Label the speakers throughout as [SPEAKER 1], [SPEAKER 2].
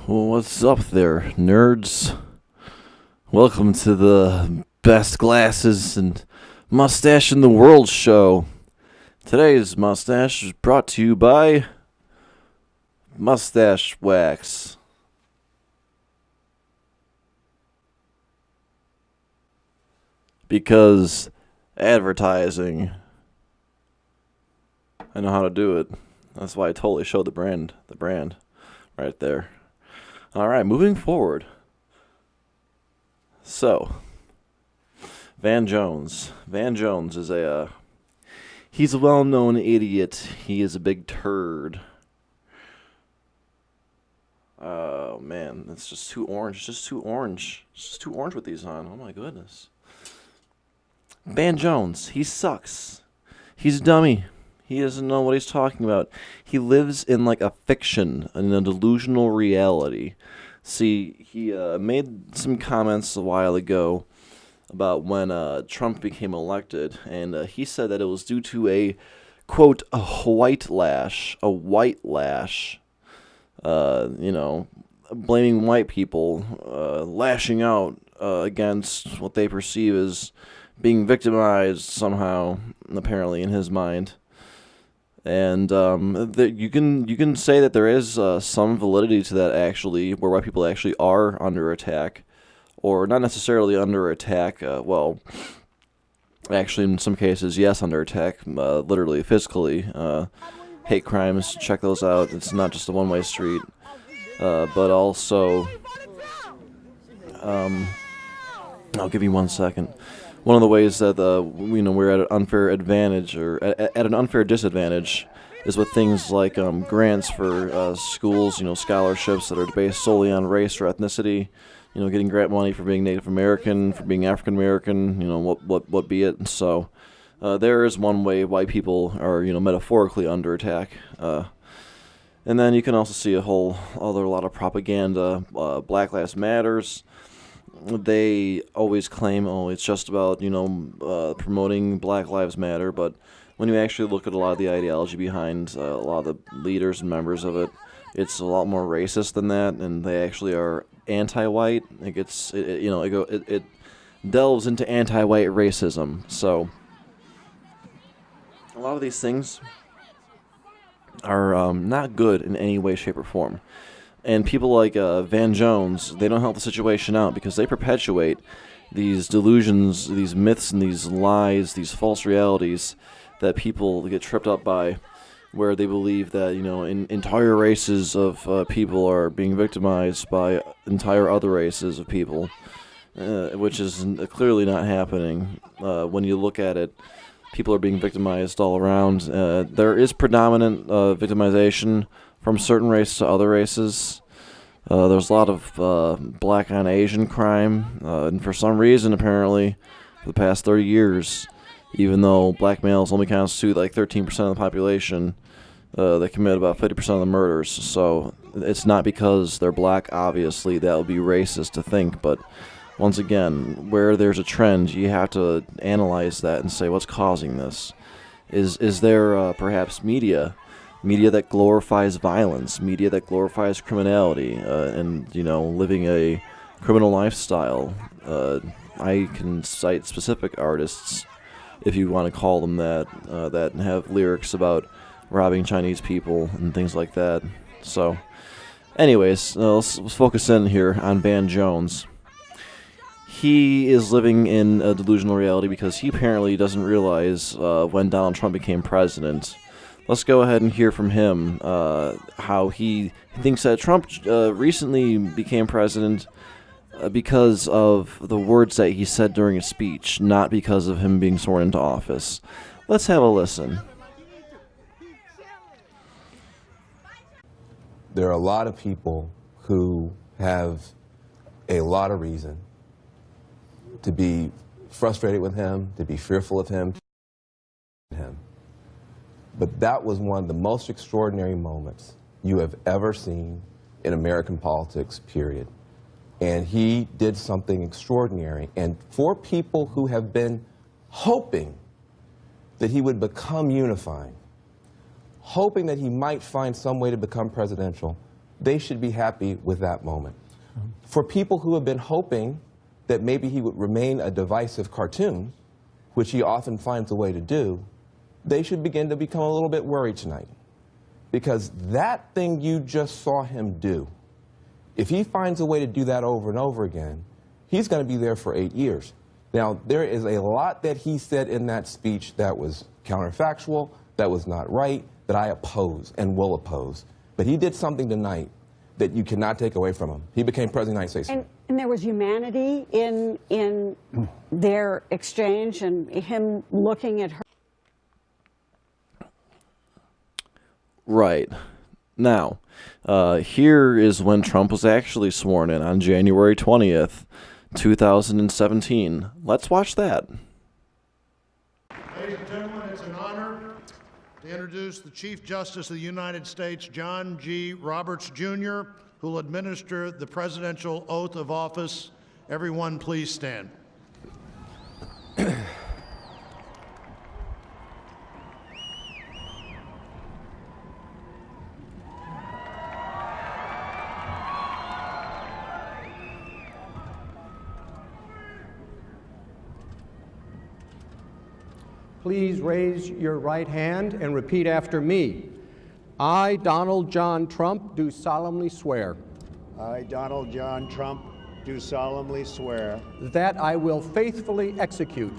[SPEAKER 1] Well, what's up there, nerds? Welcome to the best glasses and mustache in the world show. Today's mustache is brought to you by Mustache Wax. Because advertising. I know how to do it. That's why I totally showed the brand right there. Alright, moving forward. So, Van Jones. Van Jones is he's a well-known idiot. He is a big turd. Oh, man, it's just too orange. It's just too orange. It's just too orange with these on. Oh, my goodness. Van Jones, he sucks. He's a dummy. He doesn't know what he's talking about. He lives in like a fiction, in a delusional reality. See, he made some comments a while ago about when Trump became elected, and he said that it was due to a, quote, a white lash, blaming white people, lashing out against what they perceive as being victimized somehow, apparently, in his mind. And you can say that there is some validity to that, actually, where white people actually are under attack, or not necessarily under attack. Well, actually, in some cases, yes, under attack, literally, physically. Hate crimes, check those out. It's not just a one-way street, but also, I'll give you 1 second. One of the ways that we're at an unfair advantage, or at an unfair disadvantage, is with things like grants for schools, scholarships that are based solely on race or ethnicity. Getting grant money for being Native American, for being African American, what be it. So there is one way white people are, metaphorically under attack. And then you can also see a whole other lot of propaganda. Black Lives Matters. They always claim, it's just about, promoting Black Lives Matter, but when you actually look at a lot of the ideology behind a lot of the leaders and members of it, it's a lot more racist than that, and they actually are anti-white. It delves into anti-white racism. So a lot of these things are not good in any way, shape, or form. And people like Van Jones, they don't help the situation out because they perpetuate these delusions, these myths, and these lies, these false realities that people get tripped up by, where they believe that, entire races of people are being victimized by entire other races of people, which is clearly not happening. When you look at it, people are being victimized all around. There is predominant victimization from certain races to other races. There's a lot of black on Asian crime, and for some reason, apparently, for the past 30 years, even though black males only constitute like 13% of the population, they commit about 50% of the murders. So it's not because they're black, obviously. That would be racist to think, but once again, where there's a trend, you have to analyze that and say, what's causing this? Is there perhaps media that glorifies violence, media that glorifies criminality, and, living a criminal lifestyle? I can cite specific artists, if you want to call them that, that have lyrics about robbing Chinese people and things like that. So, anyways, let's focus in here on Van Jones. He is living in a delusional reality because he apparently doesn't realize when Donald Trump became president. Let's go ahead and hear from him how he thinks that Trump recently became president because of the words that he said during a speech, not because of him being sworn into office. Let's have a listen.
[SPEAKER 2] There are a lot of people who have a lot of reason to be frustrated with him, to be fearful of him. But that was one of the most extraordinary moments you have ever seen in American politics, period. And he did something extraordinary. And for people who have been hoping that he would become unifying, hoping that he might find some way to become presidential, they should be happy with that moment. For people who have been hoping that maybe he would remain a divisive cartoon, which he often finds a way to do, they should begin to become a little bit worried tonight. Because that thing you just saw him do, if he finds a way to do that over and over again, he's going to be there for 8 years. Now, there is a lot that he said in that speech that was counterfactual, that was not right, that I oppose and will oppose. But he did something tonight that you cannot take away from him. He became President of the United States.
[SPEAKER 3] And there was humanity in their exchange and him looking at her.
[SPEAKER 1] Right. Now, here is when Trump was actually sworn in on January 20th, 2017. Let's watch that.
[SPEAKER 4] Ladies and gentlemen, it's an honor to introduce the Chief Justice of the United States, John G. Roberts, Jr., who will administer the presidential oath of office. Everyone, please stand.
[SPEAKER 5] Please raise your right hand and repeat after me. I, Donald John Trump, do solemnly swear
[SPEAKER 6] I, Donald John Trump, do solemnly swear
[SPEAKER 5] that I will faithfully execute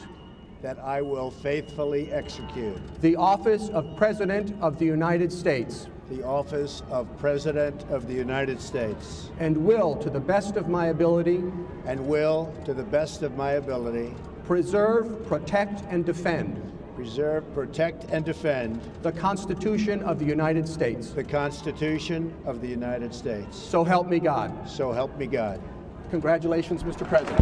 [SPEAKER 6] that I will faithfully execute
[SPEAKER 5] the office of President of the United States
[SPEAKER 6] the office of President of the United States
[SPEAKER 5] and will, to the best of my ability,
[SPEAKER 6] and will, to the best of my ability,
[SPEAKER 5] preserve, protect, and defend
[SPEAKER 6] preserve, protect, and defend
[SPEAKER 5] the Constitution of the United States.
[SPEAKER 6] the Constitution of the United States.
[SPEAKER 5] So help me God.
[SPEAKER 6] So help me God.
[SPEAKER 5] Congratulations, Mr. President.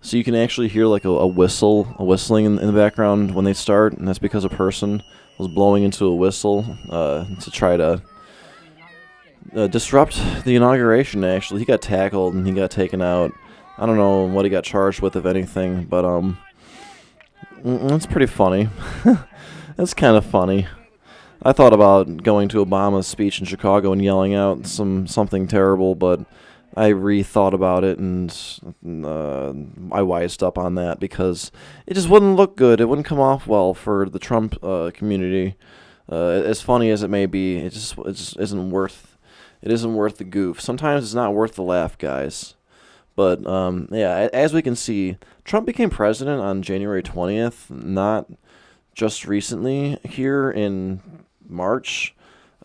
[SPEAKER 1] So you can actually hear like a whistling in the background when they start, and that's because a person was blowing into a whistle to try to disrupt the inauguration. Actually, he got tackled and he got taken out. I don't know what he got charged with, if anything, but it's pretty funny. It's kind of funny. I thought about going to Obama's speech in Chicago and yelling out something terrible, but I rethought about it, and I wised up on that because it just wouldn't look good. It wouldn't come off well for the Trump community. As funny as it may be, it just isn't worth. It isn't worth the goof. Sometimes it's not worth the laugh, guys. But yeah, as we can see, Trump became president on January 20th, not just recently. Here in March,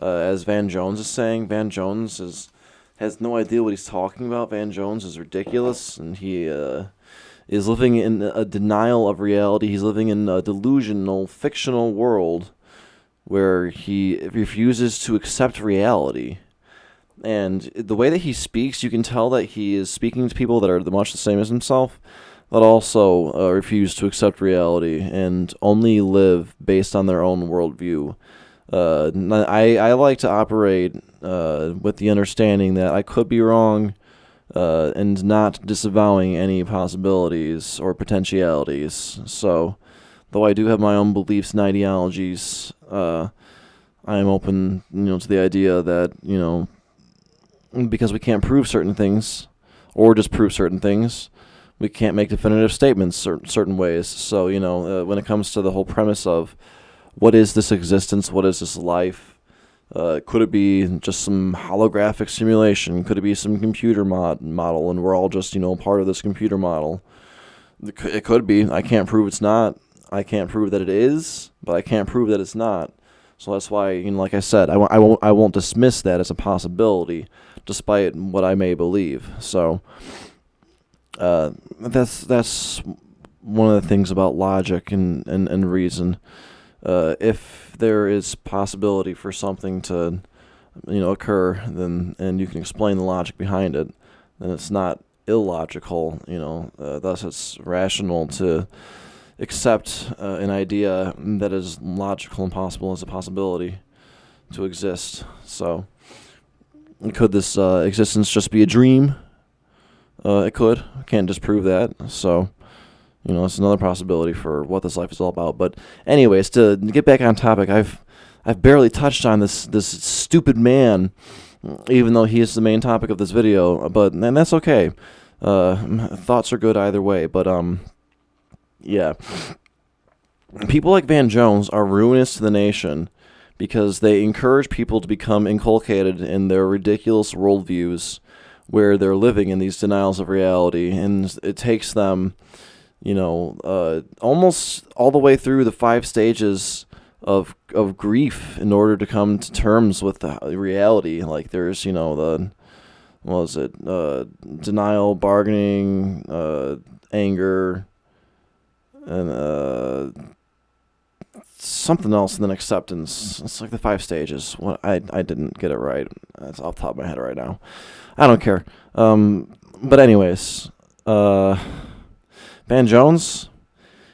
[SPEAKER 1] as Van Jones is saying, Van Jones has no idea what he's talking about. Van Jones is ridiculous, and he is living in a denial of reality. He's living in a delusional, fictional world where he refuses to accept reality. And the way that he speaks, you can tell that he is speaking to people that are much the same as himself, but also refuse to accept reality and only live based on their own worldview. I like to operate with the understanding that I could be wrong and not disavowing any possibilities or potentialities. So, though I do have my own beliefs and ideologies, I am open, to the idea that, because we can't prove certain things or disprove certain things, we can't make definitive statements certain ways. So, when it comes to the whole premise of what is this existence, what is this life, could it be just some holographic simulation? Could it be some computer model, and we're all just, part of this computer model? It could be. I can't prove it's not. I can't prove that it is, but I can't prove that it's not. So that's why, like I said, I won't dismiss that as a possibility, despite what I may believe. So that's one of the things about logic and reason. if there is possibility for something to, occur, then and you can explain the logic behind it, then it's not illogical. Thus it's rational to accept an idea that is logical and possible as a possibility to exist. So, could this existence just be a dream? It could. I can't disprove that. So, it's another possibility for what this life is all about. But anyways, to get back on topic, I've barely touched on this stupid man, even though he is the main topic of this video. And that's okay. Thoughts are good either way. But yeah, people like Van Jones are ruinous to the nation because they encourage people to become inculcated in their ridiculous worldviews, where they're living in these denials of reality, and it takes them, almost all the way through the 5 stages of grief in order to come to terms with the reality. Like there's, denial, bargaining, anger, and something else, and then acceptance. It's like the 5 stages. What I didn't get it right. That's off the top of my head right now. I don't care. But anyways, Van Jones,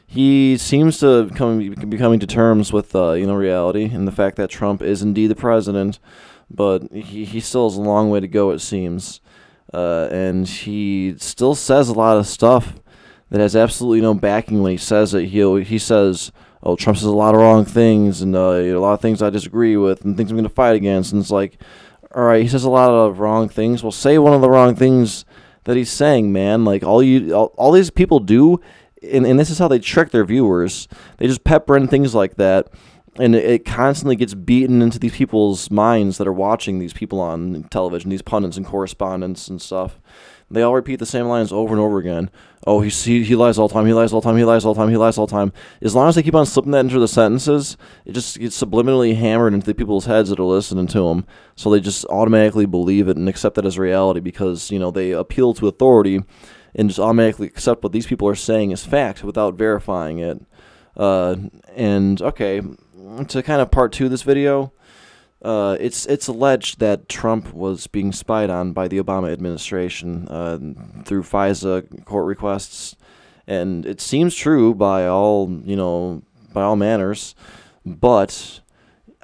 [SPEAKER 1] he seems to be coming to terms with reality and the fact that Trump is indeed the president, but he still has a long way to go, it seems. And he still says a lot of stuff that has absolutely no backing when he says it. He says, "Oh, Trump says a lot of wrong things, and a lot of things I disagree with, and things I'm going to fight against." And it's like, all right, he says a lot of wrong things. Well, say one of the wrong things that he's saying, man. Like all these people do, and this is how they trick their viewers. They just pepper in things like that, and it constantly gets beaten into these people's minds that are watching these people on television, these pundits and correspondents and stuff. They all repeat the same lines over and over again. Oh, he lies all the time, he lies all the time, he lies all the time, he lies all the time. As long as they keep on slipping that into the sentences, it just gets subliminally hammered into the people's heads that are listening to them. So they just automatically believe it and accept that as reality because, they appeal to authority and just automatically accept what these people are saying as fact without verifying it. And, okay, to kind of part 2 of this video, it's alleged that Trump was being spied on by the Obama administration through FISA court requests, and it seems true by all manners, but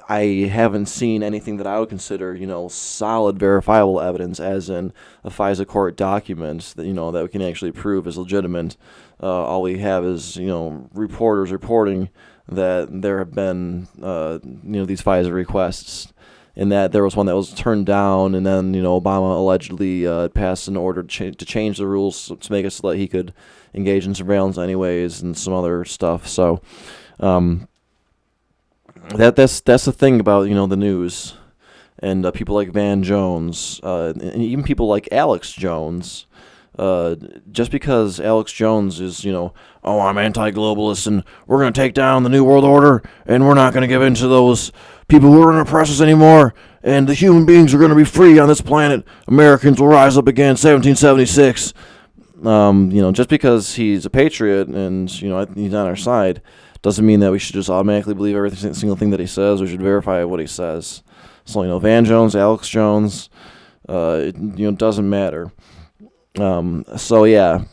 [SPEAKER 1] I haven't seen anything that I would consider solid verifiable evidence, as in a FISA court document that that we can actually prove is legitimate. All we have is reporters reporting that there have been these FISA requests, and that there was one that was turned down, and then Obama allegedly passed an order to change the rules to make it so that he could engage in surveillance anyways, and some other stuff. So that's the thing about the news, and people like Van Jones, and even people like Alex Jones. Just because Alex Jones is, oh, I'm anti-globalist and we're going to take down the New World Order and we're not going to give in to those people who are going to oppress us anymore, and the human beings are going to be free on this planet. Americans will rise up again, 1776. Just because he's a patriot and, he's on our side doesn't mean that we should just automatically believe every single thing that he says. We should verify what he says. So, Van Jones, Alex Jones, it doesn't matter. So yeah,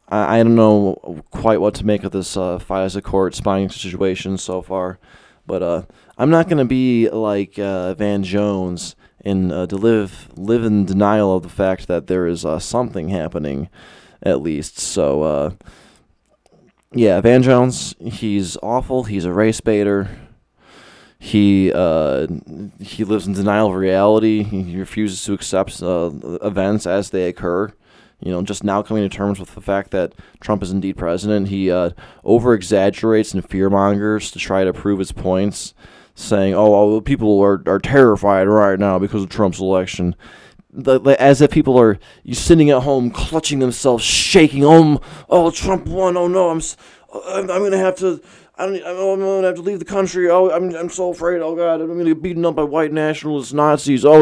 [SPEAKER 1] I don't know quite what to make of this FISA court spying situation so far, but I'm not going to be like Van Jones and to live in denial of the fact that there is something happening, at least. So yeah, Van Jones, he's awful. He's a race baiter. He lives in denial of reality. He refuses to accept events as they occur. Just now coming to terms with the fact that Trump is indeed president. He over-exaggerates and fear-mongers to try to prove his points, saying, oh, people are terrified right now because of Trump's election. As if people are sitting at home clutching themselves, shaking. Oh, Trump won. Oh, no, I'm going to have to... I'm going to have to leave the country. Oh, I'm so afraid. Oh, God, I'm going to get beaten up by white nationalists, Nazis. Oh,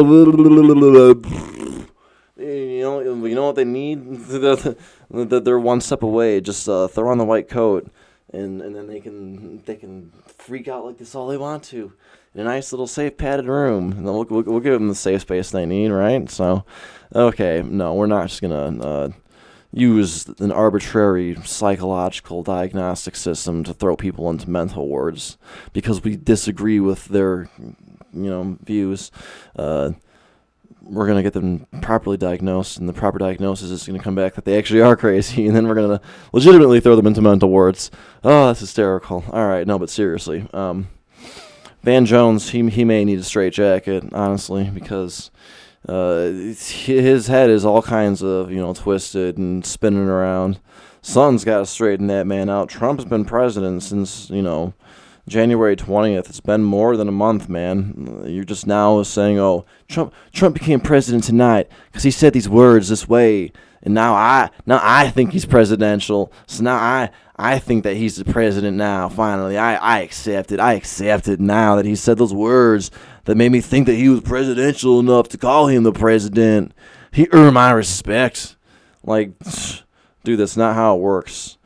[SPEAKER 1] you know what they need? That they're one step away. Just throw on the white coat and then they can freak out like this all they want to in a nice little safe padded room, and then we'll give them the safe space they need, right? So, okay, no, we're not just gonna use an arbitrary psychological diagnostic system to throw people into mental wards because we disagree with their views. We're going to get them properly diagnosed, and the proper diagnosis is going to come back that they actually are crazy, and then we're going to legitimately throw them into mental wards. Oh, that's hysterical. All right, no, but seriously. Van Jones, he may need a straitjacket, honestly, because his head is all kinds of, twisted and spinning around. Sun's got to straighten that man out. Trump's been president since, January 20th. It's been more than a month, man. You're just now saying, oh, Trump became president tonight because he said these words this way, and now I think he's presidential. So now I think that he's the president now. Finally, I accept it. I accept it now that he said those words that made me think that he was presidential enough to call him the president. He earned my respect. Like, dude, that's not how it works.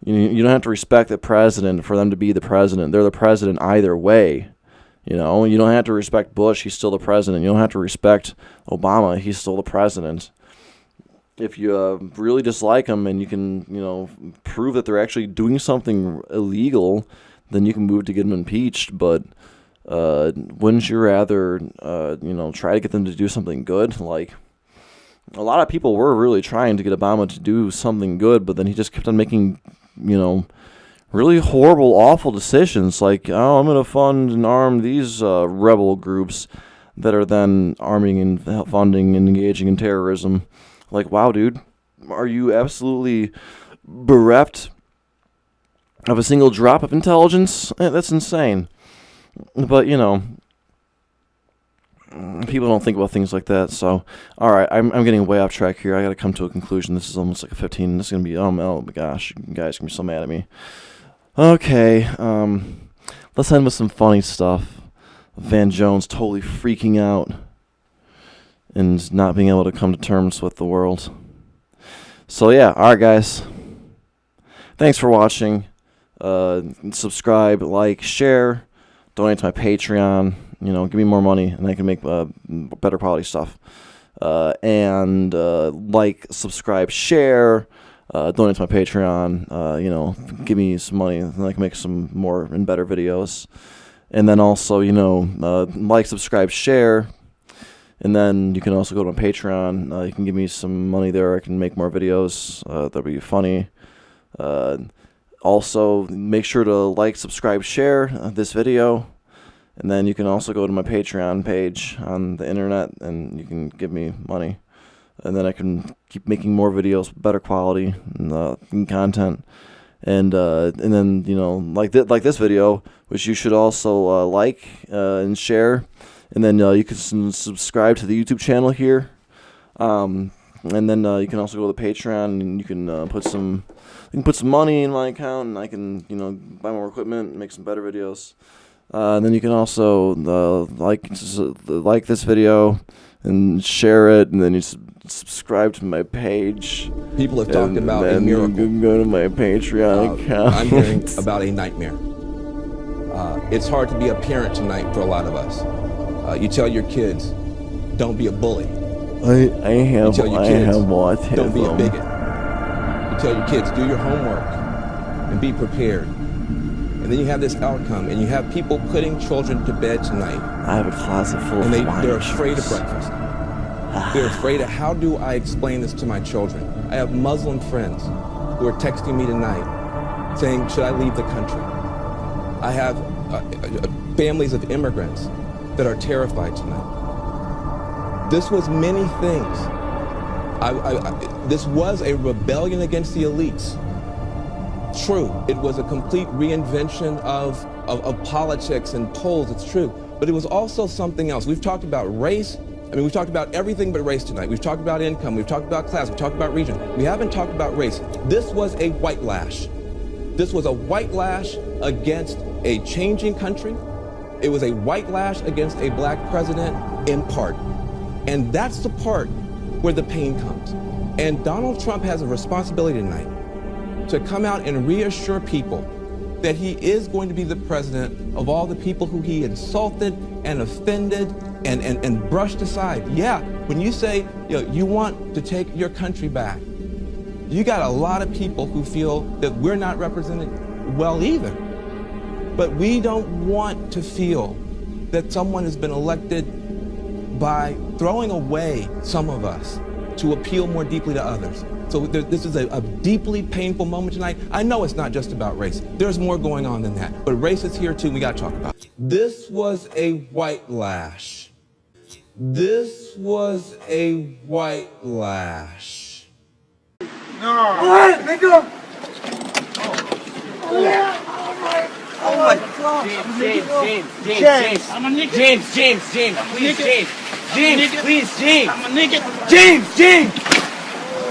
[SPEAKER 1] You don't have to respect the president for them to be the president. They're the president either way. You don't have to respect Bush. He's still the president. You don't have to respect Obama. He's still the president. If you really dislike them and you can, prove that they're actually doing something illegal, then you can move to get them impeached. But wouldn't you rather, try to get them to do something good? Like, a lot of people were really trying to get Obama to do something good, but then he just kept on making, really horrible, awful decisions. Like, oh, I'm going to fund and arm these rebel groups that are then arming and funding and engaging in terrorism. Like, wow, dude, are you absolutely bereft of a single drop of intelligence? That's insane. But, people don't think about things like that. So, all right, I'm getting way off track here. I got to come to a conclusion. This is almost like a 15. This is going to be, oh my gosh, you guys can be so mad at me. Okay, let's end with some funny stuff. Van Jones totally freaking out and not being able to come to terms with the world. So, yeah, all right, guys. Thanks for watching. Subscribe, like, share, donate to my Patreon. Give me more money, and I can make better quality stuff. And like, subscribe, share, donate to my Patreon. Give me some money, and I can make some more and better videos. And then also, like, subscribe, share. And then you can also go to my Patreon. You can give me some money there. I can make more videos. That'll be funny. Also, make sure to like, subscribe, share this video. And then you can also go to my Patreon page on the internet, and you can give me money. And then I can keep making more videos, better quality and content. And then, like this video, which you should also like and share. And then you can subscribe to the YouTube channel here. And then you can also go to the Patreon, and you can put some money in my account, and I can buy more equipment and make some better videos. And then you can also like this video and share it, and then you subscribe to my page.
[SPEAKER 2] People have talked about a miracle.
[SPEAKER 1] You can go to my Patreon account.
[SPEAKER 2] I'm hearing about a nightmare. It's hard to be a parent tonight for a lot of us. You tell your kids, don't be a bully.
[SPEAKER 1] I have autism.
[SPEAKER 2] Don't be a bigot. You tell your kids, do your homework and be prepared. And then you have this outcome, and you have people putting children to bed tonight.
[SPEAKER 1] I have a closet full of
[SPEAKER 2] they're afraid of breakfast. They're afraid of, how do I explain this to my children? I have Muslim friends who are texting me tonight saying, should I leave the country? I have families of immigrants that are terrified tonight. This was many things. This was a rebellion against the elites. True, it was a complete reinvention of politics and polls, it's true. But it was also something else. We've talked about race. We've talked about everything but race tonight. We've talked about income, we've talked about class, we've talked about region. We haven't talked about race. This was a white lash. This was a white lash against a changing country. It was a white lash against a black president, in part. And that's the part where the pain comes. And Donald Trump has a responsibility tonight to come out and reassure people that he is going to be the president of all the people who he insulted and offended and brushed aside. Yeah, when you say you want to take your country back, you got a lot of people who feel that we're not represented well either. But we don't want to feel that someone has been elected by throwing away some of us to appeal more deeply to others. So this is a deeply painful moment tonight. I know it's not just about race. There's more going on than that. But race is here too, we gotta talk about it. This was a white lash. This was a white lash.
[SPEAKER 7] No. What? Nigga! Oh my God! James! I'm a nigga! James! Please, James, please, James! I'm a nigga!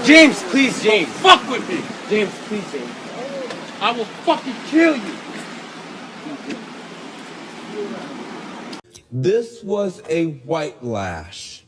[SPEAKER 7] James, please, James! Fuck with me! James, please, James! I will fucking kill you!
[SPEAKER 2] This was a white lash.